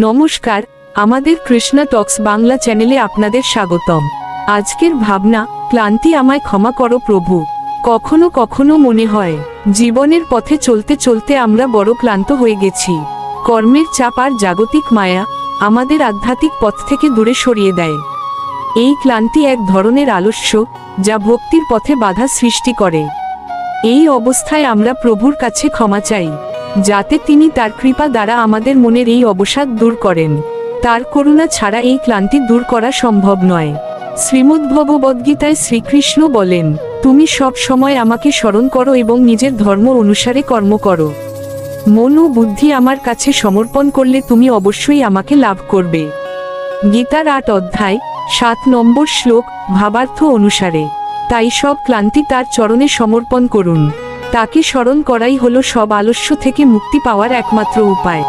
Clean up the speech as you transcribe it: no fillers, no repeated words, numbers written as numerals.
নমস্কার, আমাদের কৃষ্ণা টক্স বাংলা চ্যানেলে আপনাদের স্বাগতম। আজকের ভাবনা, ক্লান্তি আমায় ক্ষমা করো প্রভু। কখনো কখনো মনে হয় জীবনের পথে চলতে চলতে আমরা বড় ক্লান্ত হয়ে গেছি। কর্মের চাপ আর জাগতিক মায়া আমাদের আধ্যাত্মিক পথ থেকে দূরে সরিয়ে দেয়। এই ক্লান্তি এক ধরনের আলস্য, যা ভক্তির পথে বাধা সৃষ্টি করে। এই অবস্থায় আমরা প্রভুর কাছে ক্ষমা চাই, যাতে তিনি তার কৃপা দ্বারা আমাদের মনের এই অবসাদ দূর করেন। তার করুণা ছাড়া এই ক্লান্তি দূর করা সম্ভব নয়। শ্রীমদ্ভগবদ্গীতায় শ্রীকৃষ্ণ বলেন, তুমি সব সময় আমাকে স্মরণ করো এবং নিজের ধর্ম অনুসারে কর্ম করো। মন ও বুদ্ধি আমার কাছে সমর্পণ করলে তুমি অবশ্যই আমাকে লাভ করবে। গীতার 8 অধ্যায় 7 নম্বর শ্লোক, ভাবার্থ অনুসারে। তাই সব ক্লান্তি তার চরণে সমর্পণ করুন। তাকে স্মরণ করাই হলো সব আলস্য থেকে মুক্তি পাওয়ার একমাত্র উপায়।